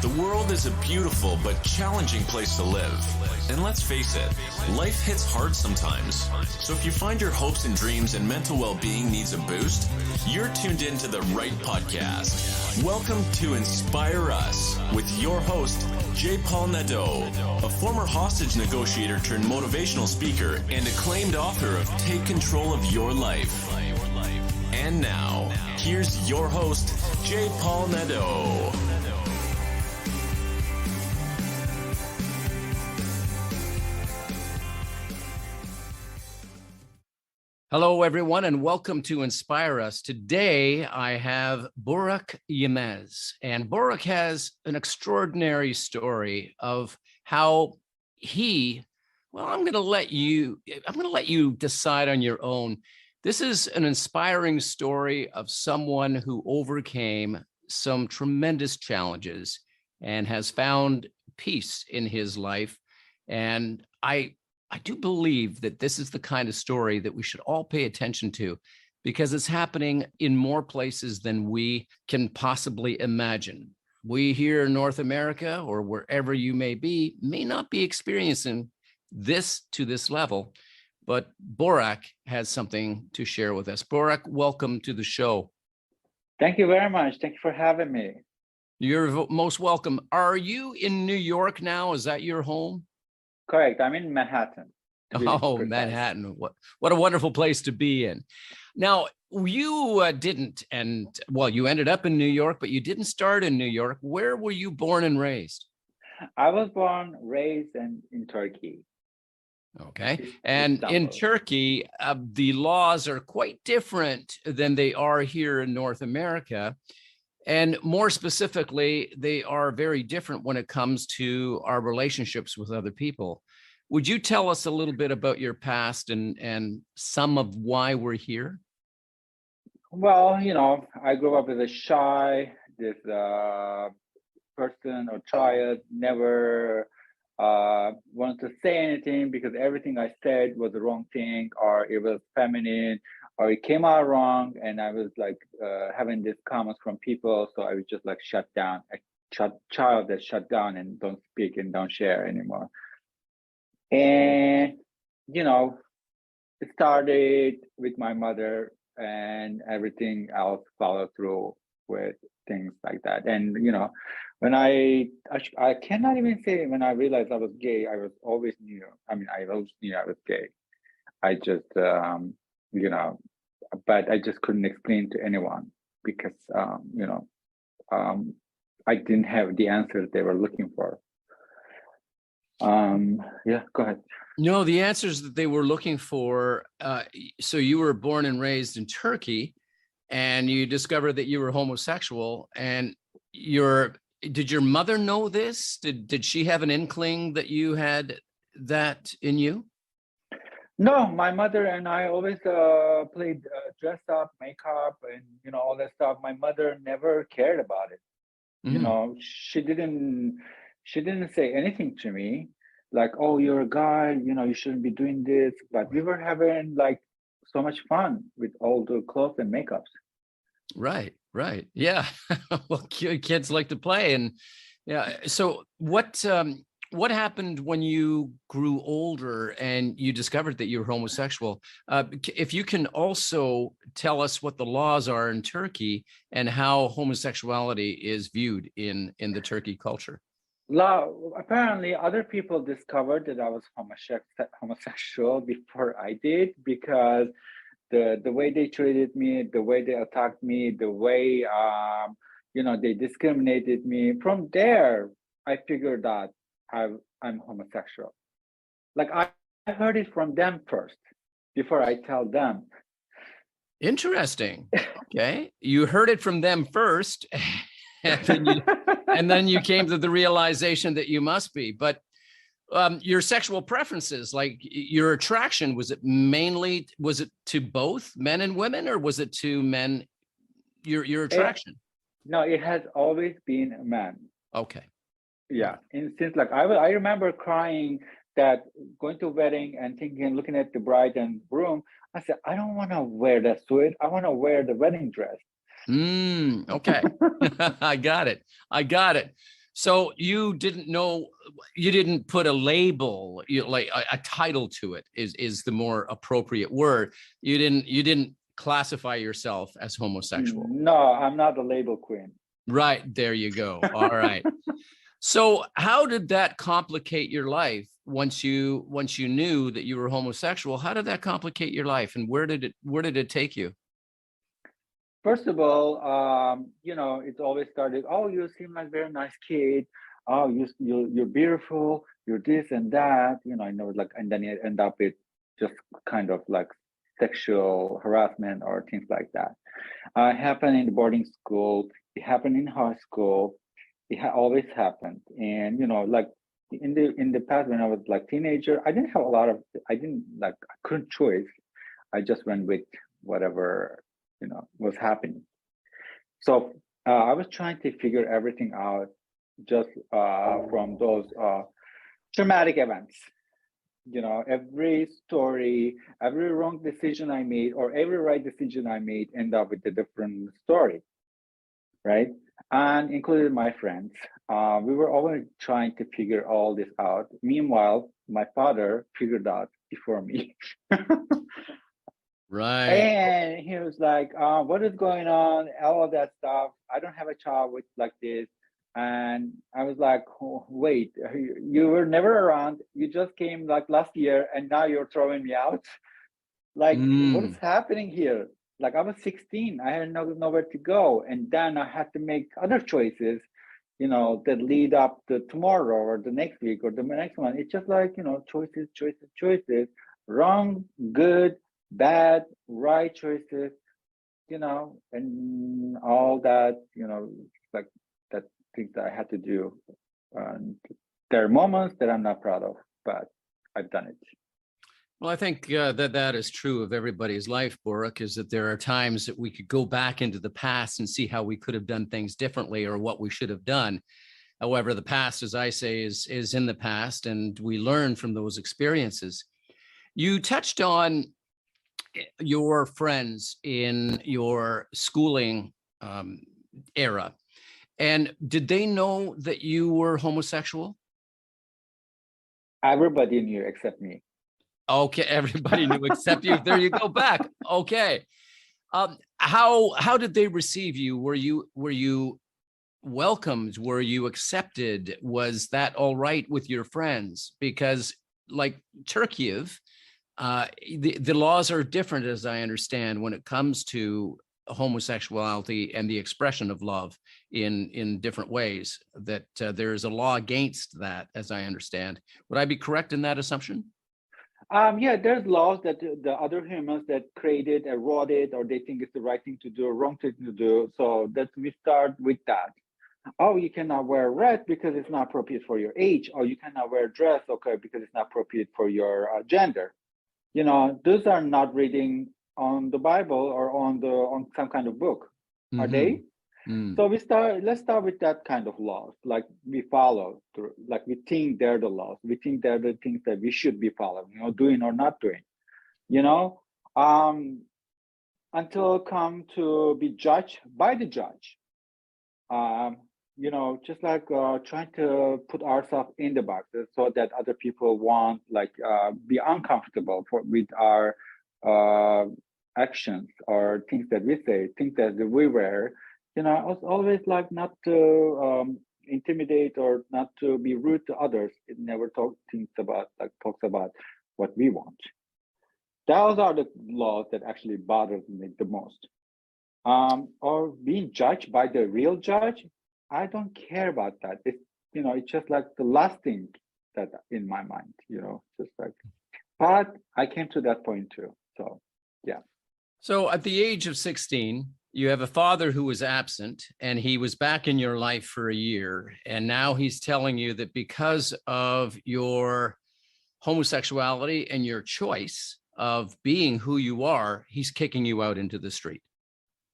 The world is a beautiful but challenging place to live. And let's face it, life hits hard sometimes. So if you find your hopes and dreams and mental well-being needs a boost, you're tuned into the right podcast. Welcome to Inspire Us with your host, J. Paul Nadeau, a former hostage negotiator turned motivational speaker and acclaimed author of Take Control of Your Life. And now, here's your host, J. Paul Nadeau. Hello, everyone, and welcome to Inspire Us. Today, I have Burak Yilmaz, and Burak has an extraordinary story of how I'm going to let you decide on your own. This is an inspiring story of someone who overcame some tremendous challenges and has found peace in his life. And I do believe that this is the kind of story that we should all pay attention to because it's happening in more places than we can possibly imagine. We here in North America or wherever you may not be experiencing this to this level, but Burak has something to share with us. Burak, welcome to the show. Thank you very much. Thank you for having me. You're most welcome. Are you in New York now? Is that your home? Correct. I'm in Manhattan. Oh, Manhattan. What a wonderful place to be in. Now, you you ended up in New York, but you didn't start in New York. Where were you born and raised? I was born, raised in Turkey. Okay. And in Turkey, the laws are quite different than they are here in North America. And more specifically, they are very different when it comes to our relationships with other people. Would you tell us a little bit about your past and some of why we're here? Well, I grew up as a shy, person or child, never wanted to say anything because everything I said was the wrong thing, or it was feminine, or it came out wrong, and I was like having these comments from people, so I was just like shut down, child that shut down and don't speak and don't share anymore. And it started with my mother, and everything else followed through with things like that. And when I cannot even say when I realized I was gay, I was always knew. I mean, I always knew I was gay. I just but I just couldn't explain to anyone because I didn't have the answers they were looking for. Yeah, go ahead. No, the answers that they were looking for. So you were born and raised in Turkey, and you discovered that you were homosexual. And did your mother know this? Did she have an inkling that you had that in you? No, my mother and I always played dress up, makeup, and all that stuff. My mother never cared about it. Mm-hmm. She didn't say anything to me like, "Oh, you're a guy, you shouldn't be doing this." But we were having like so much fun with all the clothes and makeups. Right. Yeah. Well, kids like to play. And yeah. So what happened when you grew older and you discovered that you were homosexual? If you can also tell us what the laws are in Turkey and how homosexuality is viewed in the Turkey culture. Apparently, other people discovered that I was homosexual before I did because the way they treated me, the way they attacked me, the way they discriminated me. From there, I figured out I'm homosexual. Like I heard it from them first before I tell them. Interesting. Okay, you heard it from them first, and then you came to the realization that you must be. But your sexual preferences, like your attraction, was it to both men and women, or was it to men? Your attraction? No, it has always been a man. Okay. Yeah, and since like I remember crying that going to a wedding and thinking, looking at the bride and groom, I said, I don't want to wear that suit. I want to wear the wedding dress. Okay. I got it. So you didn't know, you didn't put a label, like a title to it is the more appropriate word. You didn't classify yourself as homosexual. No, I'm not the label queen. Right, there you go. All right. So how did that complicate your life once you knew that you were homosexual? How did that complicate your life, and where did it take you? First of all, it's always started. Oh, you seem like a very nice kid. Oh, you're beautiful. You're this and that. I know, like, and then you end up with just kind of like sexual harassment or things like that. It happened in the boarding school. It happened in high school. Always happened, and like in the past when I was like teenager, I didn't like, I couldn't choose. I just went with whatever was happening. So I was trying to figure everything out just from those traumatic events. Every story, every wrong decision I made, or every right decision I made, end up with a different story, right? And included my friends. We were always trying to figure all this out. Meanwhile, my father figured out before me. Right. And he was like, what is going on? All of that stuff. I don't have a child with like this. And I was like, oh, wait, you were never around. You just came like last year and now you're throwing me out. Like, what is Mm. happening here? Like, I was 16. I had nowhere to go. And then I had to make other choices, that lead up to tomorrow or the next week or the next one. It's just like, choices, choices, choices, wrong, good, bad, right choices, and all that, like that things that I had to do. And there are moments that I'm not proud of, but I've done it. Well, I think that is true of everybody's life, Burak, is that there are times that we could go back into the past and see how we could have done things differently or what we should have done. However, the past, as I say, is in the past, and we learn from those experiences. You touched on your friends in your schooling era, and did they know that you were homosexual? Everybody knew except me. Okay, everybody knew except you. There you go back. Okay. How did they receive you? Were you welcomed? Were you accepted? Was that all right with your friends? Because like Turkey, the laws are different, as I understand, when it comes to homosexuality and the expression of love in different ways. That there is a law against that, as I understand. Would I be correct in that assumption? Yeah, there's laws that the other humans that created or wrote it, or they think it's the right thing to do or wrong thing to do. So that we start with that. Oh, you cannot wear red because it's not appropriate for your age. Or you cannot wear dress, okay, because it's not appropriate for your gender. Those are not reading on the Bible or on some kind of book, are they? Mm-hmm. So let's start with that kind of laws, like we follow through, like we think they're the laws. We think they're the things that we should be following, doing or not doing, you know, um, until come to be judged by the judge. Um, just like trying to put ourselves in the boxes so that other people won't like be uncomfortable with our uh, actions or things that we say, things that we wear. I was always like not to intimidate or not to be rude to others. It never talks about what we want. Those are the laws that actually bothers me the most. Or being judged by the real judge, I don't care about that. It's just like the last thing that in my mind, just like, but I came to that point too. So, yeah. So at the age of 16, you have a father who was absent and he was back in your life for a year. And now he's telling you that because of your homosexuality and your choice of being who you are, he's kicking you out into the street.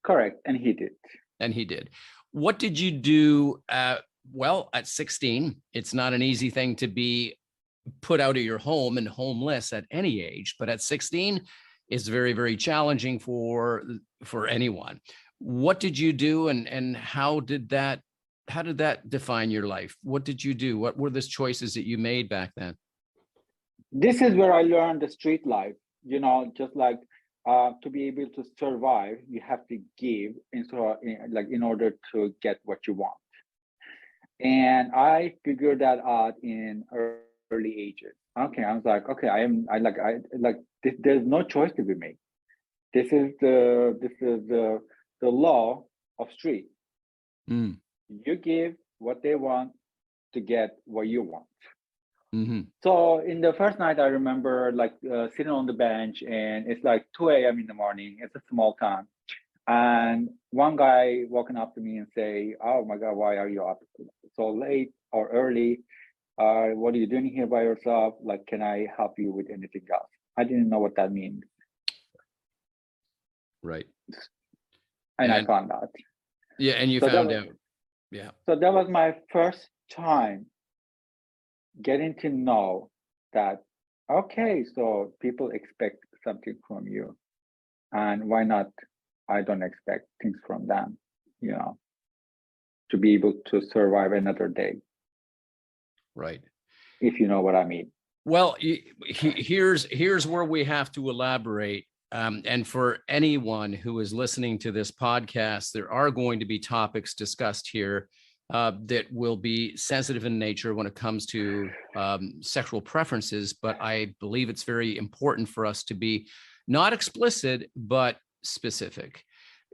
Correct. And he did. And he did. What did you do? Well, at 16, it's not an easy thing to be put out of your home and homeless at any age, but at 16, it's very, very challenging for anyone. What did you do, and how did that did that define your life? What did you do? What were the choices that you made back then? This is where I learned the street life. Just like to be able to survive, you have to give in order to get what you want. And I figured that out in early ages. Okay, I was like, okay, there's no choice to be made. This is the law of street. Mm. You give what they want to get what you want. Mm-hmm. So in the first night, I remember sitting on the bench, and it's like 2 a.m. in the morning. It's a small town, and one guy walking up to me and say, "Oh my God, why are you up so late or early? What are you doing here by yourself? Like, can I help you with anything else?" I didn't know what that means. Right. And I found out. Yeah, and you found out. Yeah. So that was my first time getting to know that, okay, so people expect something from you. And why not? I don't expect things from them, to be able to survive another day. Right. If you know what I mean. Well, here's where we have to elaborate. And for anyone who is listening to this podcast, there are going to be topics discussed here that will be sensitive in nature when it comes to sexual preferences. But I believe it's very important for us to be not explicit, but specific.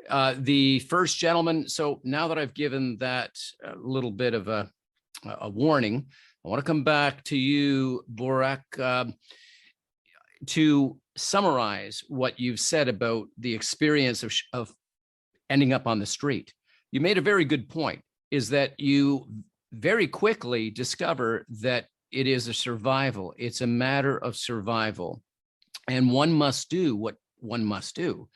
The first gentleman. So now that I've given that little bit of a warning, I want to come back to you, Burak, to summarize what you've said about the experience of ending up on the street. You made a very good point, is that you very quickly discover that it is a survival. It's a matter of survival. And one must do what one must do.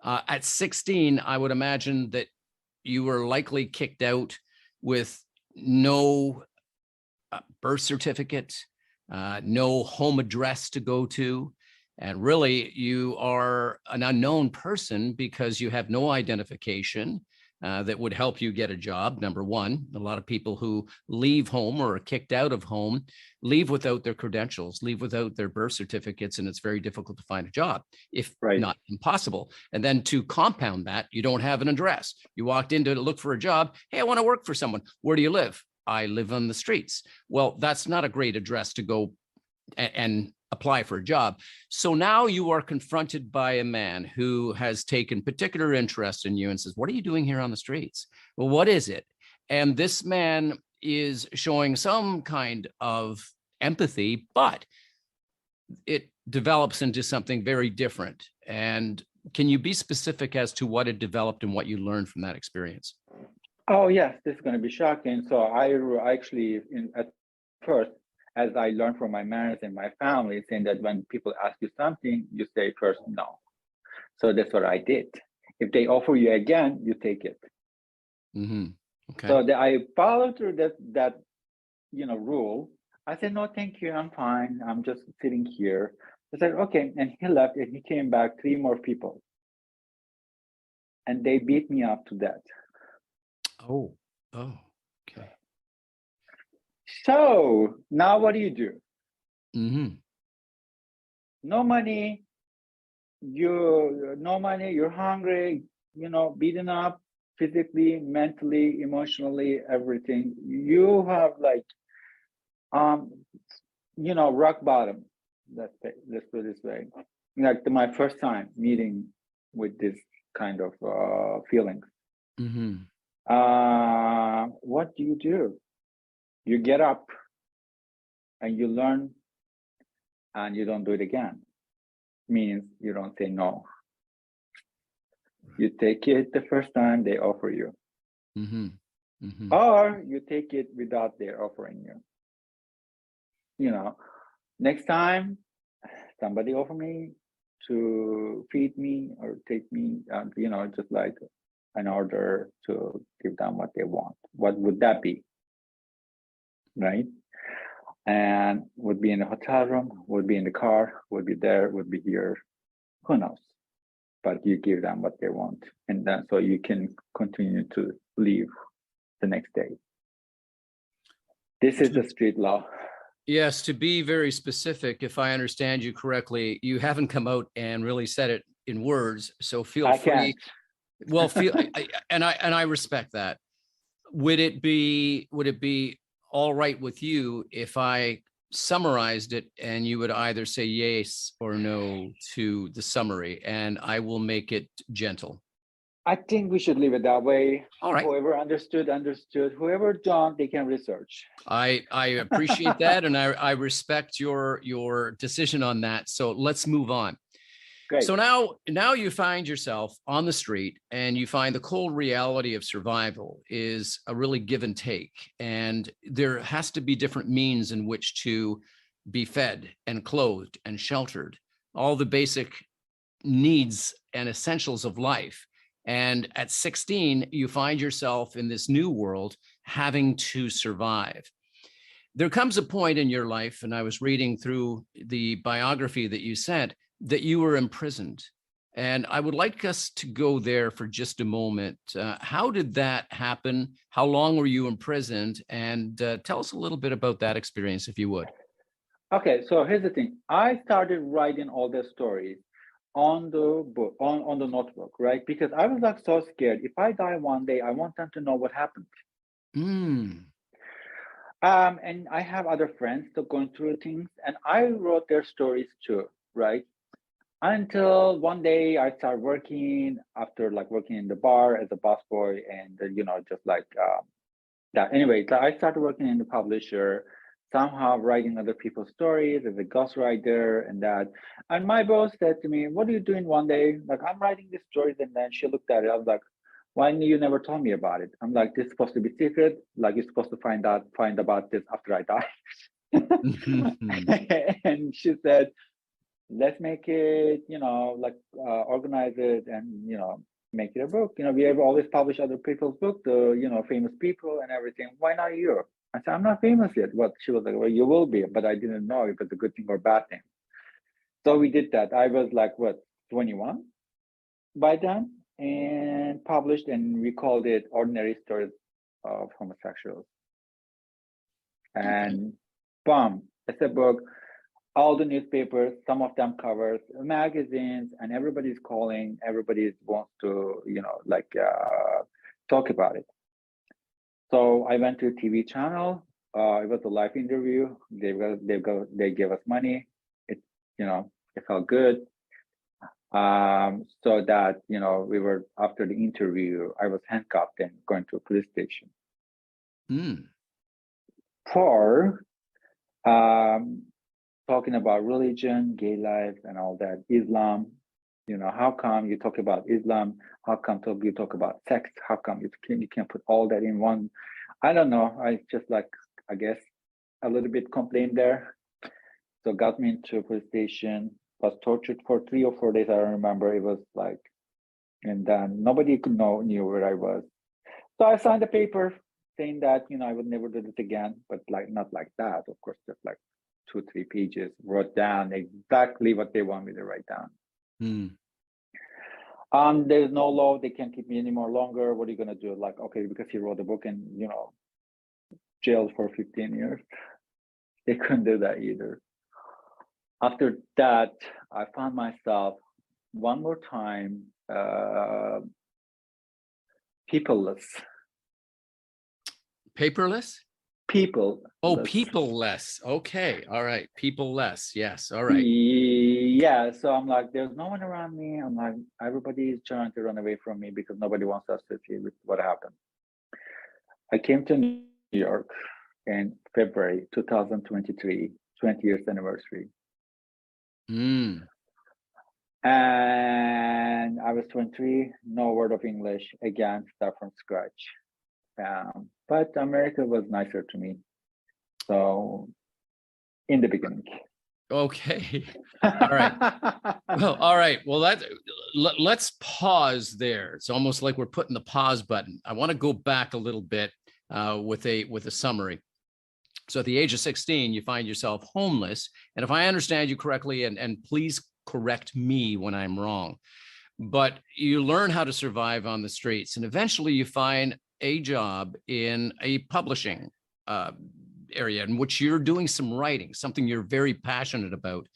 At 16, I would imagine that you were likely kicked out with no birth certificate, no home address to go to. And really, you are an unknown person because you have no identification that would help you get a job, number one. A lot of people who leave home or are kicked out of home leave without their credentials, leave without their birth certificates, and it's very difficult to find a job, if not impossible. And then to compound that, you don't have an address. You walked in to look for a job. Hey, I want to work for someone. Where do you live? I live on the streets. Well, that's not a great address to go and apply for a job. So now you are confronted by a man who has taken particular interest in you and says, what are you doing here on the streets? Well, what is it? And this man is showing some kind of empathy, but it develops into something very different. And can you be specific as to what it developed and what you learned from that experience? Oh, yes, this is going to be shocking. So I actually, at first, as I learned from my manners and my family, saying that when people ask you something, you say first no. So that's what I did. If they offer you again, you take it. Mm-hmm. Okay. So I followed through that rule. I said, no, thank you, I'm fine. I'm just sitting here. I said, okay, and he left, and he came back, 3 more people, and they beat me up to death. Oh, okay. So now what do you do? Mm-hmm. No money, you're hungry, beaten up physically, mentally, emotionally, everything. You have rock bottom. Let's put it this way. My first time meeting with this kind of feelings. Mm-hmm. What do? You get up and you learn, and you don't do it again. Means you don't say no. You take it the first time they offer you. Mm-hmm. Mm-hmm. Or you take it without their offering you. Next time somebody offer me to feed me or take me, just like in order to give them what they want. What would that be? Right? And would be in a hotel room, would be in the car, would be there, would be here. Who knows? But you give them what they want. And then so you can continue to live the next day. This is the street law. Yes, to be very specific, if I understand you correctly, you haven't come out and really said it in words, so feel I free. can't. Well, and I respect that. Would it be all right with you if I summarized it and you would either say yes or no to the summary, and I will make it gentle? I think we should leave it that way. All right. Whoever understood. Whoever don't, they can research. I appreciate that, and I respect your decision on that. So let's move on. Great. So now you find yourself on the street, and you find the cold reality of survival is a really give and take, and there has to be different means in which to be fed and clothed and sheltered, all the basic needs and essentials of life. And at 16, you find yourself in this new world having to survive. There comes a point in your life, and I was reading through the biography that you sent, that you were imprisoned. And I would like us to go there for just a moment. How did that happen? How long were you imprisoned? And tell us a little bit about that experience, if you would. Okay, so here's the thing. I started writing all the stories on the book, on the notebook, right? Because I was like so scared. If I die one day, I want them to know what happened. And I have other friends that going through things, and I wrote their stories too, right? Until one day I started working, after like working in the bar as a busboy, and just like that. Anyway, so I started working in the publisher, somehow writing other people's stories as a ghostwriter and that. And my boss said to me, "What are you doing one day?" Like, "I'm writing these stories." And then she looked at it. I was like, "Why you never told me about it?" I'm like, "This is supposed to be secret. Like, you're supposed to find about this after I die." And she said, "Let's make it, organize it and, make it a book. We have always published other people's book, the, famous people and everything. Why not you?" I said, "I'm not famous yet." What? She was like, "Well, you will be," but I didn't know if it was a good thing or bad thing. So we did that. I was like, 21 by then, and published, and we called it Ordinary Stories of Homosexuals. And boom, it's a book. All the newspapers, some of them covers, magazines, and everybody's calling. Everybody wants to, talk about it. So I went to a TV channel. It was a live interview. They gave us money. It felt good. So that we were, after the interview, I was handcuffed and going to a police station for talking about religion, gay life, and all that. Islam. How come you talk about Islam? How come you talk about sex? How come you can't put all that in one? I don't know. I just I guess a little bit complained there. So got me into a police station, was tortured for 3 or 4 days. I remember it was like, and then nobody knew where I was. So I signed a paper saying that, I would never do this again, but not like that, of course, just like 2-3 pages, wrote down exactly what they want me to write down. There's no law, they can't keep me any more longer. What are you gonna do? Like, okay, because he wrote a book and jailed for 15 years. They couldn't do that either. After that, I found myself one more time peopleless. Paperless? People. Oh, people-less. Okay. All right. People-less. Yes. All right. Yeah. So I'm like, there's no one around me. I'm like, everybody is trying to run away from me because nobody wants us to see what happened. I came to New York in February 2023, 20 years anniversary. And I was 23, no word of English, again, start from scratch. But America was nicer to me. So in the beginning. Okay. All right. Well, all right. Well, let's pause there. It's almost like we're putting the pause button. I want to go back a little bit with a summary. So at the age of 16, you find yourself homeless. And if I understand you correctly, and please correct me when I'm wrong, but you learn how to survive on the streets, and eventually you find a job in a publishing area in which you're doing some writing, something you're very passionate about.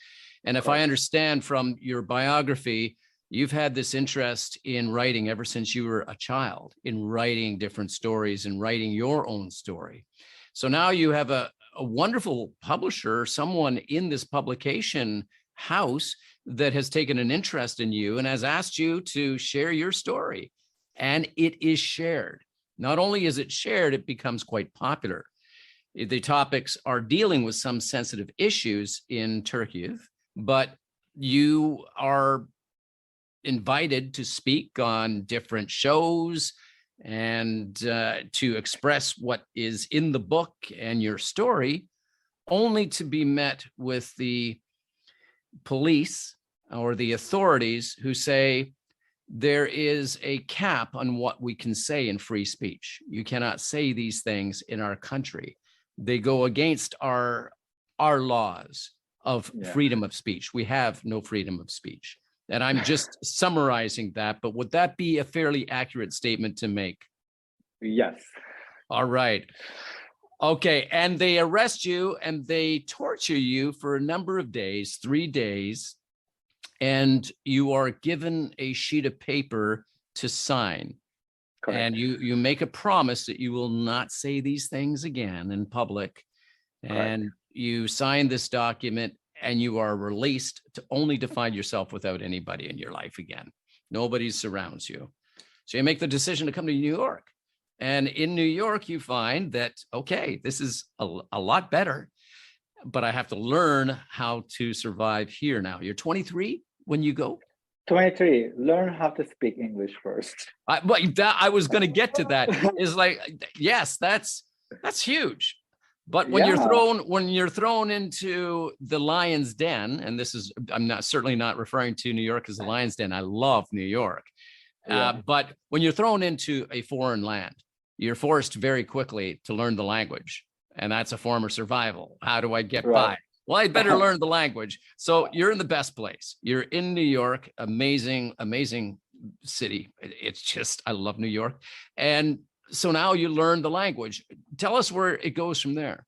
And if I understand from your biography, you've had this interest in writing ever since you were a child, in writing different stories and writing your own story. So now you have a wonderful publisher, someone in this publication house that has taken an interest in you and has asked you to share your story. And it is shared. Not only is it shared, it becomes quite popular. The topics are dealing with some sensitive issues in Turkey, but you are invited to speak on different shows and to express what is in the book and your story, only to be met with the police or the authorities who say there is a cap on what we can say in free speech. You cannot say these things in our country. They go against our laws of freedom of speech. We have no freedom of speech. And I'm just summarizing that, but would that be a fairly accurate statement to make? Yes. All right. Okay, and they arrest you and they torture you for a number of days, 3 days, and you are given a sheet of paper to sign. Correct. And you make a promise that you will not say these things again in public. And correct. You sign this document and you are released only to find yourself without anybody in your life again. Nobody surrounds you. So you make the decision to come to New York. And in New York, you find that, okay, this is a lot better, but I have to learn how to survive here now. You're 23 when you go? 23. Learn how to speak English first. I was going to get to that. Is like, yes, that's huge. But when you're thrown into the lion's den, and this is, I'm certainly not referring to New York as the lion's den. I love New York. But when you're thrown into a foreign land, you're forced very quickly to learn the language. And that's a form of survival. How do I get by? Well, I better learn the language. So you're in the best place. You're in New York, amazing, amazing city. It's just, I love New York. And so now you learn the language. Tell us where it goes from there.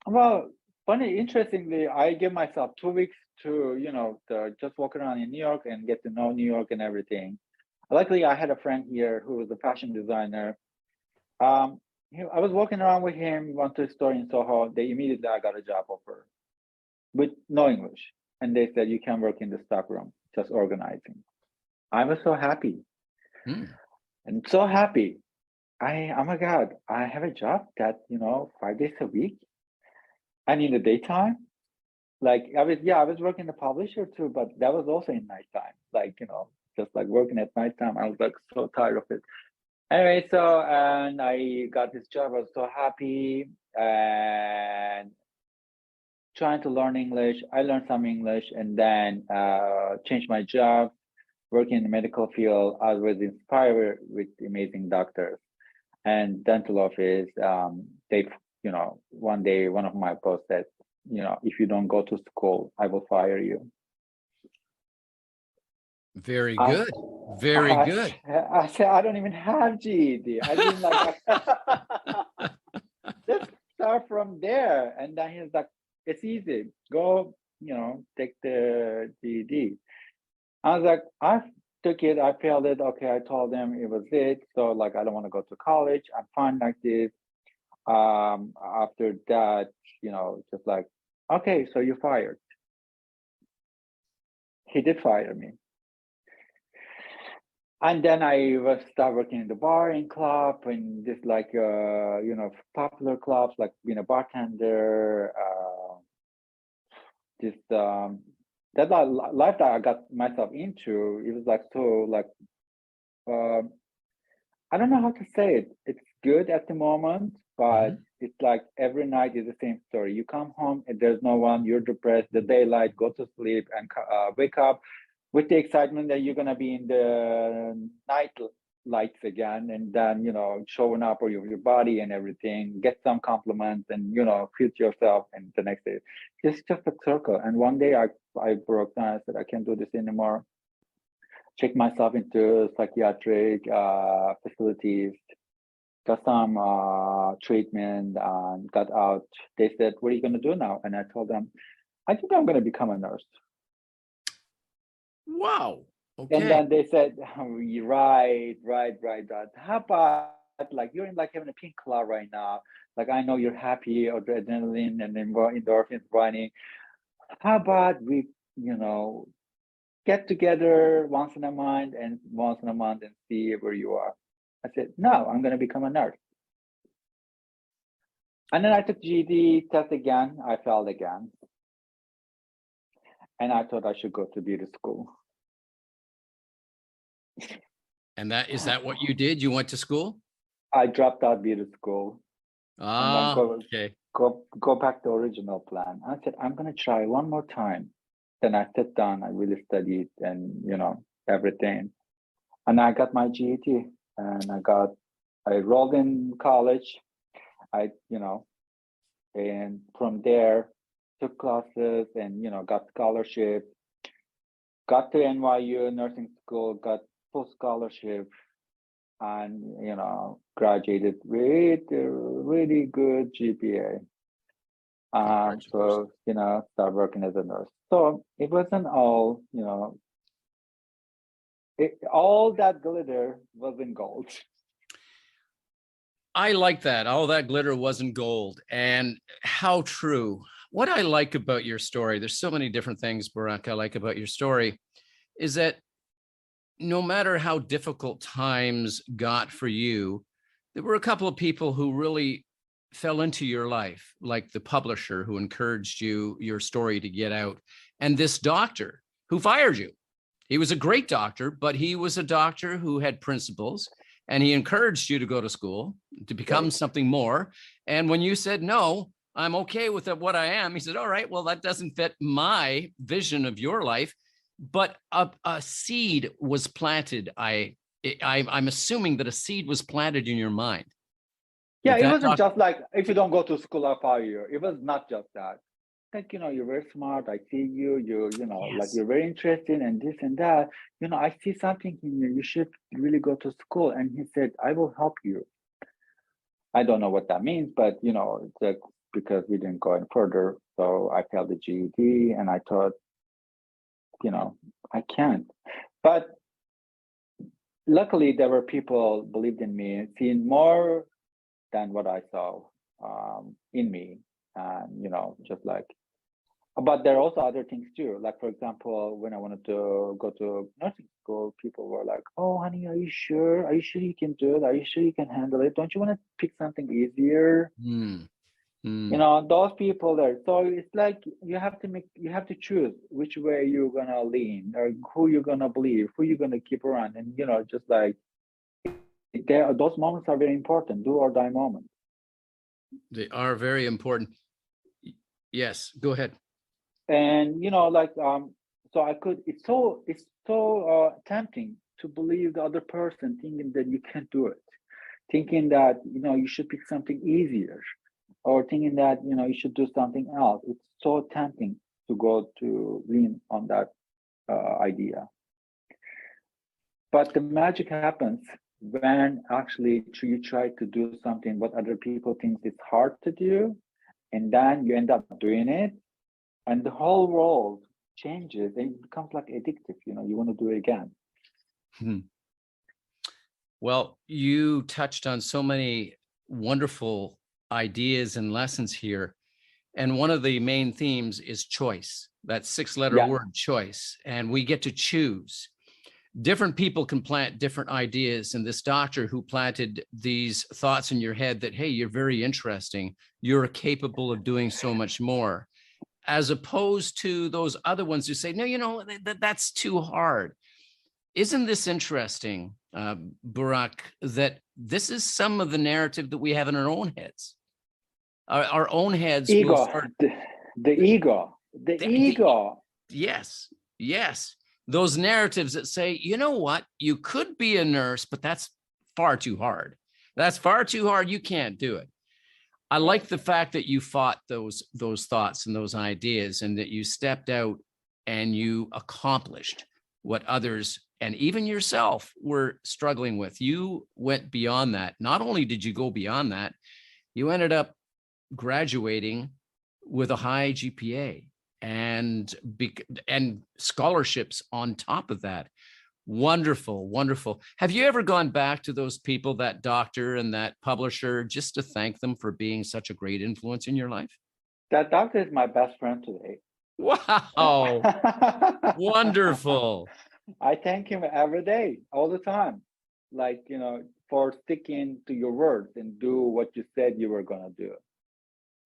Well, funny, interestingly, I give myself 2 weeks to, to just walk around in New York and get to know New York and everything. Luckily, I had a friend here who was a fashion designer. I was walking around with him, went to a store in Soho. Immediately I got a job offer with no English. And they said, you can work in the stockroom, just organizing. I was so happy. And so happy. Oh my God, I have a job that, 5 days a week. And in the daytime, like I was working the publisher too, but that was also in nighttime. Like, just like working at nighttime. I was like so tired of it. Anyway, and I got this job. I was so happy and trying to learn English. I learned some English and then changed my job, working in the medical field. I was inspired with amazing doctors and dental office. They, one day, one of my boss said, if you don't go to school, I will fire you. Very good. Very good. I said, I don't even have GED. I didn't like, just start from there. And then he's like, it's easy. Go, take the GED. I was like, I took it. I failed it. Okay, I told them it was it. So like, I don't want to go to college. I'm fine like this. After that, just like, okay, so you're fired. He did fire me. And then I start working in the bar and club and this like, popular clubs, like being a bartender, that life that I got myself into, it was like, so like, I don't know how to say it. It's good at the moment, but it's like every night is the same story. You come home and there's no one, you're depressed, the daylight, go to sleep and wake up with the excitement that you're going to be in the night lights again, and then, showing up for your body and everything, get some compliments and, feel yourself, and the next day, it's just a circle. And one day I broke down, I said, I can't do this anymore. Check myself into psychiatric facilities. got some treatment, and got out. They said, "What are you going to do now?" And I told them, "I think I'm going to become a nurse." Wow. And Okay. then they said, right, right, right, right. How about like you're in like having a pink cloud right now? Like I know you're happy, or the adrenaline and then more endorphins running. How about we, you know, get together once in a month and see where you are? I said, no, I'm gonna become a nurse. And then I took GED test again. I failed again. And I thought I should go to beauty school. And that what you did? You went to school? I dropped out beauty school and then Ah, okay. go back to original plan. I said, I'm gonna try one more time. Then I sat down, I really studied and everything. And I got my GED and I enrolled in college. I, and from there took classes and got scholarship, got to NYU nursing school, got full scholarship, and graduated with a really good GPA. Congratulations. So start working as a nurse. So it wasn't all all that glitter wasn't gold. I like that. All that glitter wasn't gold. And how true. What I like about your story, there's so many different things, Burak, I like about your story, is that no matter how difficult times got for you, there were a couple of people who really fell into your life, like the publisher who encouraged your story to get out, and this doctor who fired you. He was a great doctor, but he was a doctor who had principles, and he encouraged you to go to school to become Right. something more. And when you said, no, I'm okay with what I am, he said, all right, well, that doesn't fit my vision of your life. But a seed was planted. I'm assuming that a seed was planted in your mind. Yeah, That it that wasn't doc, just like if you don't go to school, I'll fire you. It was not just that. Like, you're very smart. I see like yes. you're very interested and this and that. I see something in you. You should really go to school. And he said, I will help you. I don't know what that means, but it's like because we didn't go any further. So I failed the GED and I thought, I can't. But luckily there were people believed in me, seeing more than what I saw in me. And just like, but there are also other things too. Like for example, when I wanted to go to nursing school, people were like, "Oh, honey, are you sure? Are you sure you can do it? Are you sure you can handle it? Don't you want to pick something easier?" Hmm. Hmm. Those people there. So it's like you have to choose which way you're gonna lean, or who you're gonna believe, who you're gonna keep around, and just like those moments are very important, do or die moments. They are very important. Yes, go ahead. And like so I could it's so tempting to believe the other person, thinking that you can't do it, thinking that you should pick something easier, or thinking that you should do something else. It's so tempting to go to lean on that idea, but the magic happens when actually you try to do something what other people think is hard to do, and then you end up doing it, and the whole world changes and it becomes like addictive. You want to do it again. Hmm. Well, you touched on so many wonderful ideas and lessons here. And one of the main themes is choice, that 6-letter Yeah. word, choice. And we get to choose. Different people can plant different ideas. And this doctor who planted these thoughts in your head that, hey, you're very interesting, you're capable of doing so much more, as opposed to those other ones who say, no, that's too hard. Isn't this interesting, Burak, that this is some of the narrative that we have in our own heads? Our own heads will Ego, start. the ego, the ego. Yes, yes. Those narratives that say, you know what, you could be a nurse, but that's far too hard. That's far too hard. You can't do it. I like the fact that you fought those thoughts and those ideas, and that you stepped out and you accomplished what others and even yourself were struggling with. You went beyond that. Not only did you go beyond that, you ended up graduating with a high GPA and scholarships on top of that. Wonderful, wonderful. Have you ever gone back to those people, that doctor and that publisher, just to thank them for being such a great influence in your life? That doctor is my best friend today. Wow. Wonderful. I thank him every day, all the time. Like, for sticking to your words and do what you said you were gonna do.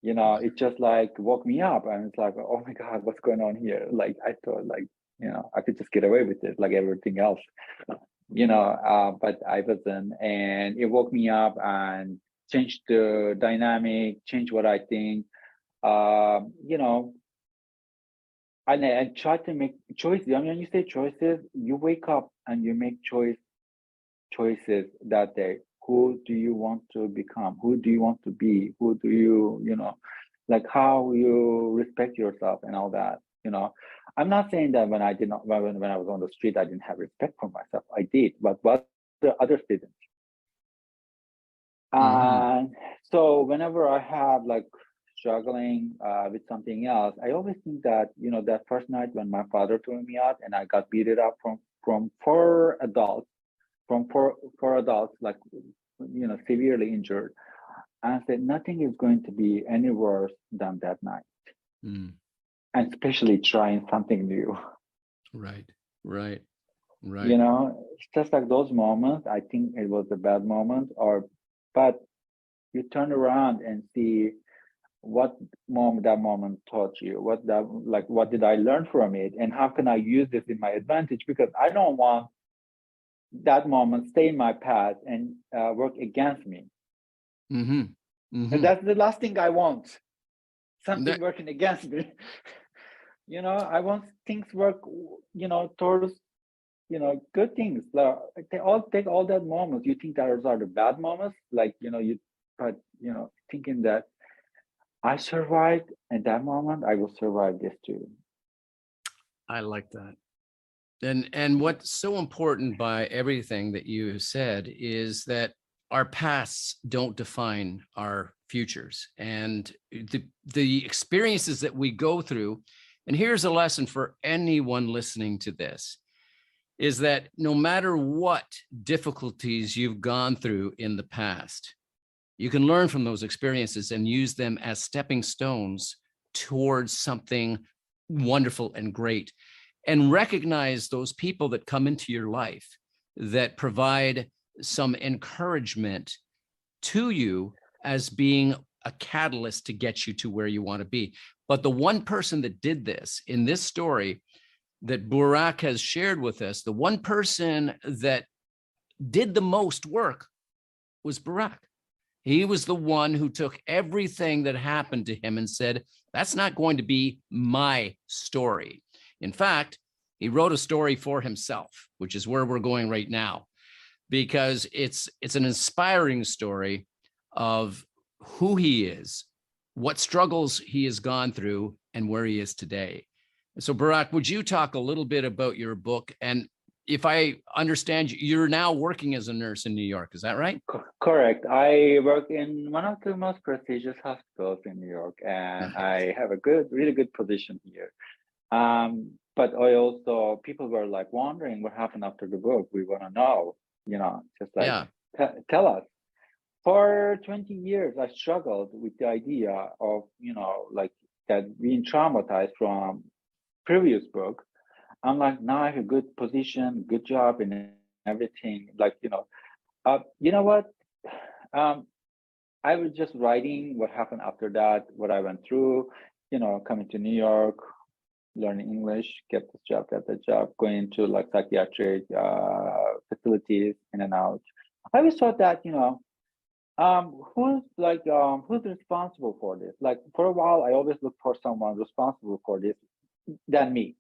It just like woke me up, and it's like, oh my God, what's going on here? Like I thought, like, I could just get away with it, like everything else, but I wasn't, and it woke me up and changed the dynamic, changed what I think, and I try to make choices. I mean, when you say choices, you wake up and you make choices that day. Who do you want to become? Who do you want to be? Who do you, like how you respect yourself and all that, I'm not saying that when I did not, when I was on the street, I didn't have respect for myself. I did, but what the others didn't. And so whenever I have like struggling with something else, I always think that, that first night when my father threw me out and I got beaten up from four adults, like, severely injured. And I said, nothing is going to be any worse than that night. And especially trying something new. Right. It's just like those moments. I think it was a bad moment, but you turn around and see what that moment taught you, what did I learn from it, and how can I use this in my advantage? Because I don't want that moment stay in my past and work against me. And that's the last thing I want. Something working against me. I want things work, towards, good things. They all take all that moments. You think those are the bad moments, like, thinking that I survived at that moment, I will survive this too. I like that. And what's so important by everything that you said is that our pasts don't define our futures, and the experiences that we go through. And here's a lesson for anyone listening to this, is that no matter what difficulties you've gone through in the past, you can learn from those experiences and use them as stepping stones towards something wonderful and great. And recognize those people that come into your life that provide some encouragement to you as being a catalyst to get you to where you want to be. But the one person that did this in this story that Burak has shared with us, the one person that did the most work was Burak. He was the one who took everything that happened to him and said, that's not going to be my story. In fact, he wrote a story for himself, which is where we're going right now, because it's an inspiring story of who he is, what struggles he has gone through, and where he is today. So, Burak, would you talk a little bit about your book? And if I understand you, you're now working as a nurse in New York. Is that right? Correct. I work in one of the most prestigious hospitals in New York, and I have a really good position here. But I also, people were like wondering what happened after the book. We want to know, just like, tell us. For 20 years, I struggled with the idea of, like that being traumatized from previous book. I'm like, now I have a good position, good job, and everything. Like, you know what? I was just writing what happened after that, what I went through, coming to New York, learning English, get that job, going to like psychiatric facilities in and out. I always thought that, who's responsible for this? Like for a while, I always looked for someone responsible for this than me,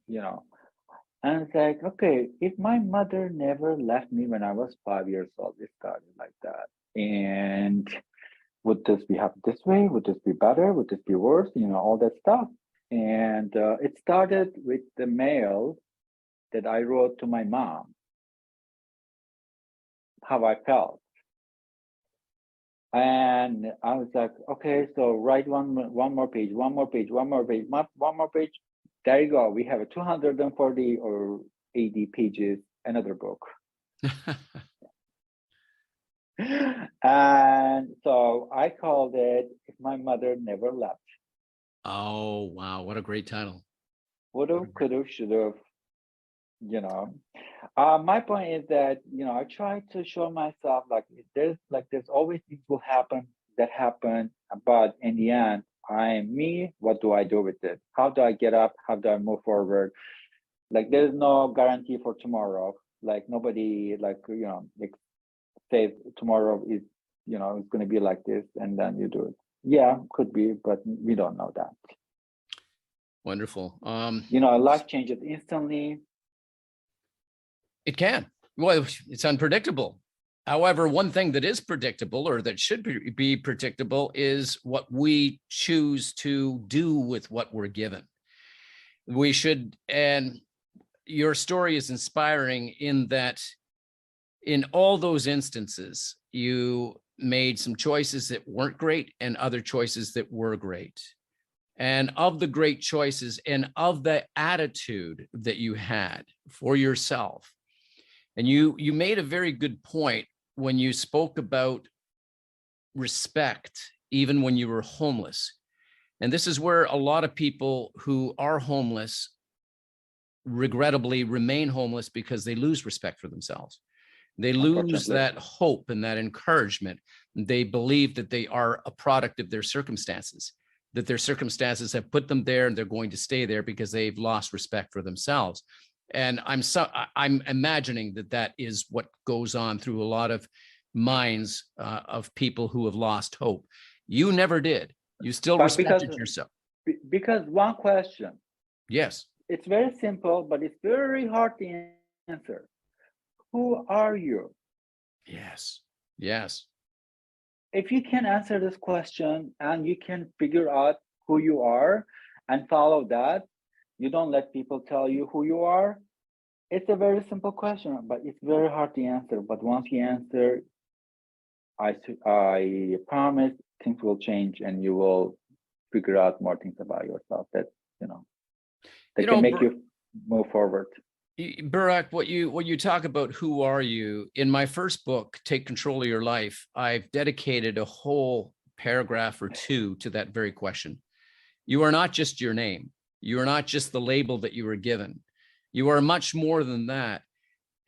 And it's like, okay, if my mother never left me when I was 5 years old, it started like that. And would this be happen this way? Would this be better? Would this be worse? All that stuff. And it started with the mail that I wrote to my mom, how I felt. And I was like, okay, so write one more page, one more page, one more page, one more page. There you go. We have a 240 or 80 pages, another book. And so I called it If My Mother Never Left. Oh, wow. What a great title. Would have, could have, should have, you know. My point is that, I try to show myself there's always things will happen that happen, but in the end, I'm me. What do I do with it? How do I get up? How do I move forward? Like there's no guarantee for tomorrow. Like nobody, say tomorrow is, it's going to be like this, and then you do it. Yeah, could be, but we don't know that. Wonderful. Life changes instantly. It can. Well, it's unpredictable. However, one thing that is predictable, or that should be predictable, is what we choose to do with what we're given. We should, and your story is inspiring in that in all those instances, you made some choices that weren't great and other choices that were great. And of the great choices and of the attitude that you had for yourself, and you made a very good point when you spoke about respect, even when you were homeless. And this is where a lot of people who are homeless regrettably remain homeless, because they lose respect for themselves. They lose that hope and that encouragement. They believe that they are a product of their circumstances, that their circumstances have put them there and they're going to stay there because they've lost respect for themselves. And I'm imagining that is what goes on through a lot of minds of people who have lost hope. You never did. You still respected yourself. Because one question. Yes. It's very simple, but it's very hard to answer. Who are you? Yes. Yes. If you can answer this question and you can figure out who you are and follow that, you don't let people tell you who you are. It's a very simple question, but it's very hard to answer. But once you answer, I promise things will change and you will figure out more things about yourself that can make you move forward. Burak, what you talk about, who are you? In my first book, Take Control of Your Life, I've dedicated a whole paragraph or two to that very question. You are not just your name. You are not just the label that you were given. You are much more than that.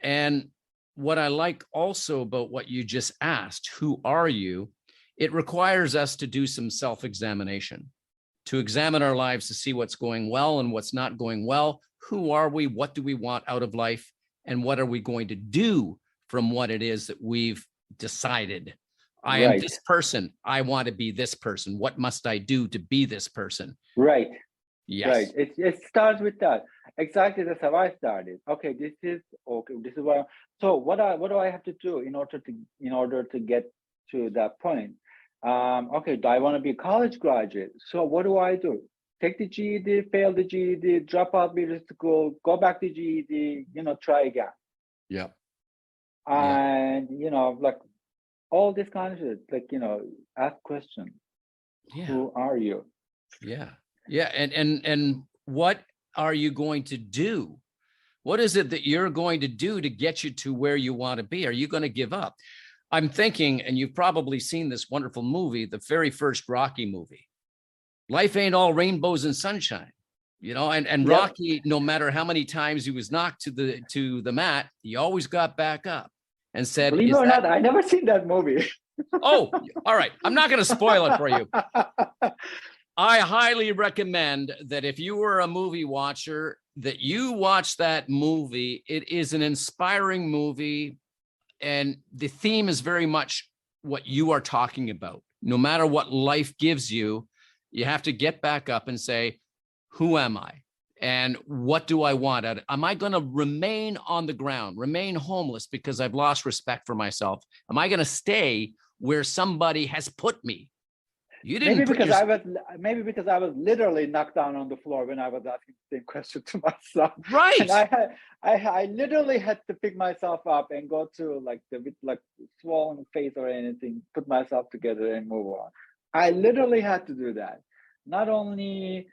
And what I like also about what you just asked, who are you? It requires us to do some self-examination, to examine our lives to see what's going well and what's not going well. Who are we? What do we want out of life? And what are we going to do from what it is that we've decided? I am this person. I want to be this person. What must I do to be this person? Right. Yes. Right. It starts with that. Exactly. That's how I started. Okay. This is what. So what do I have to do in order to get to that point? Okay. Do I want to be a college graduate? So what do I do? Take the GED, fail the GED, drop out middle school, go back to GED, try again. Yeah. And, like all this kind of shit, ask questions. Yeah. Who are you? Yeah. Yeah. And what are you going to do? What is it that you're going to do to get you to where you want to be? Are you going to give up? I'm thinking, and you've probably seen this wonderful movie, the very first Rocky movie. Life ain't all rainbows and sunshine, and Rocky, no matter how many times he was knocked to the mat, he always got back up and said, believe it or not, I never seen that movie. Oh, all right. I'm not going to spoil it for you. I highly recommend that if you were a movie watcher, that you watch that movie. It is an inspiring movie. And the theme is very much what you are talking about. No matter what life gives you, you have to get back up and say, who am I? And what do I want? Am I going to remain on the ground, remain homeless because I've lost respect for myself? Am I going to stay where somebody has put me? You didn't Maybe because I was literally knocked down on the floor when I was asking the same question to myself. right. And I literally had to pick myself up and go to with swollen face or anything, put myself together and move on. I literally had to do that. Not only,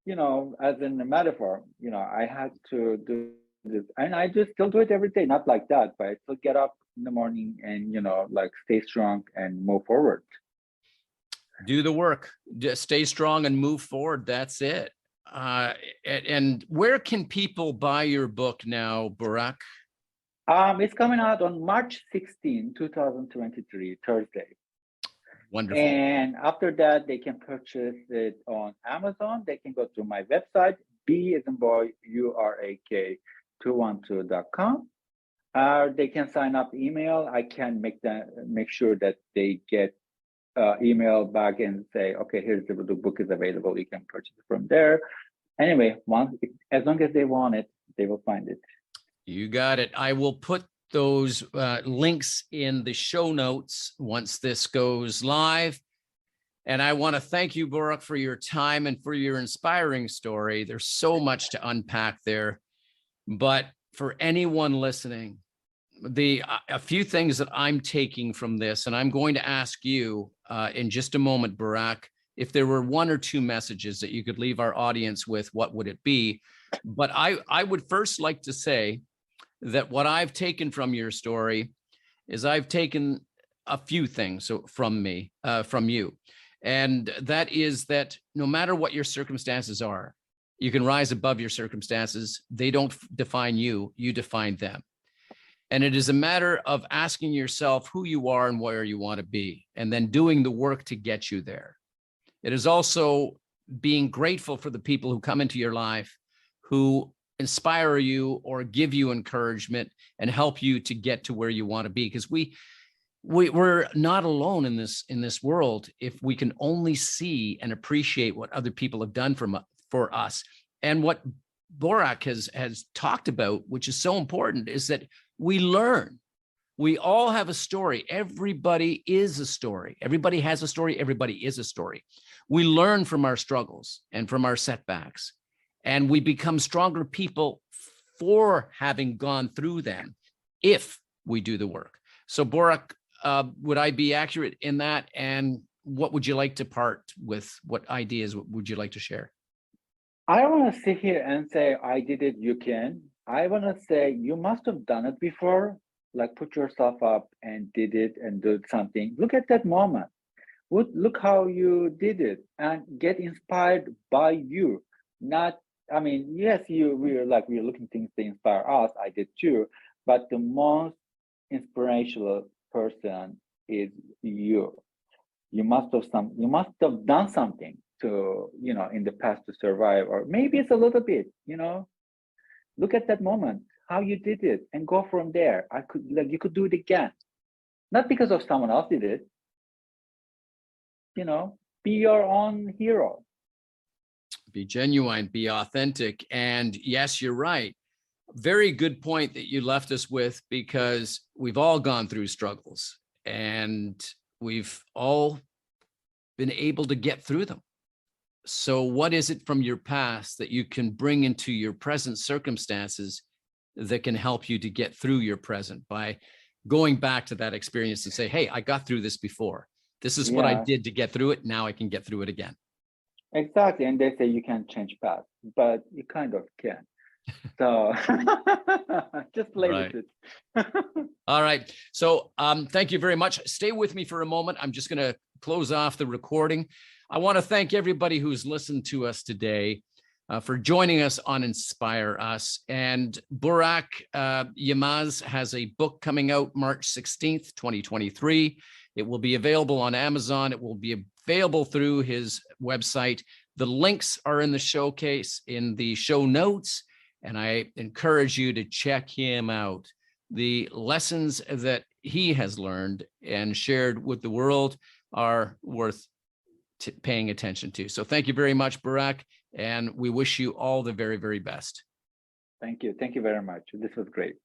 as in a metaphor, I had to do this, and I just still do it every day. Not like that, but I still get up in the morning and stay strong and move forward. Do the work, just stay strong and move forward. That's it. And where can people buy your book now, Burak? It's coming out on March 16, 2023, Thursday. Wonderful. And after that, they can purchase it on Amazon. They can go to my website, B as in boy, URAK 212.com. They can sign up email. I can make sure that they get email back and say, okay, here's the book is available. You can purchase it from there. Anyway, as long as they want it, they will find it. You got it. I will put those links in the show notes once this goes live. And I want to thank you, Burak, for your time and for your inspiring story. There's so much to unpack there. But for anyone listening, a few things that I'm taking from this, and I'm going to ask you in just a moment, Burak, if there were one or two messages that you could leave our audience with, what would it be? But I would first like to say that what I've taken from your story is I've taken a few things from you. And that is that no matter what your circumstances are, you can rise above your circumstances. They don't define you, you define them. And it is a matter of asking yourself who you are and where you want to be, and then doing the work to get you there. It is also being grateful for the people who come into your life, who inspire you or give you encouragement and help you to get to where you want to be. Because we're not alone in this world if we can only see and appreciate what other people have done for us. And what Burak has talked about, which is so important, is that we learn. We all have a story. Everybody is a story. Everybody has a story. Everybody is a story. We learn from our struggles and from our setbacks, and we become stronger people for having gone through them if we do the work. So Burak, would I be accurate in that? And what would you like to part with? What ideas would you like to share? I don't want to sit here and say, I did it, you can. I want to say, you must have done it before. Like, put yourself up and did it and did something. Look at that moment. Look how you did it and get inspired by you. Not, yes, we're looking things to inspire us. I did too. But the most inspirational person is you. You must have done something to, in the past to survive, or maybe it's a little bit, look at that moment, how you did it, and go from there. You could do it again. Not because of someone else did it. Be your own hero. Be genuine, be authentic. And yes, you're right. Very good point that you left us with, because we've all gone through struggles and we've all been able to get through them. So what is it from your past that you can bring into your present circumstances that can help you to get through your present, by going back to that experience and say, hey, I got through this before. This is what I did to get through it. Now I can get through it again. Exactly. And they say you can't change past, but you kind of can. So just play with it. All right. So thank you very much. Stay with me for a moment. I'm just going to close off the recording. I want to thank everybody who's listened to us today for joining us on Inspire Us. And Burak Yilmaz has a book coming out March 16th, 2023. It will be available on Amazon. It will be available through his website. The links are in the showcase, in the show notes, and I encourage you to check him out. The lessons that he has learned and shared with the world are worth paying attention to. So thank you very much, Burak, and we wish you all the very, very best. Thank you. Thank you very much. This was great.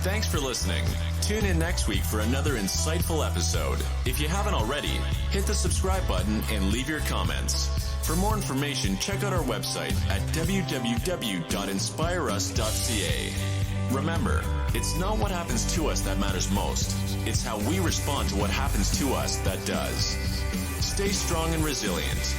Thanks for listening Tune in next week for another insightful episode. If you haven't already, hit the subscribe button and leave your comments. For more information, check out our website at www.inspireus.ca. Remember, it's not what happens to us that matters most. It's how we respond to what happens to us that does. Stay strong and resilient.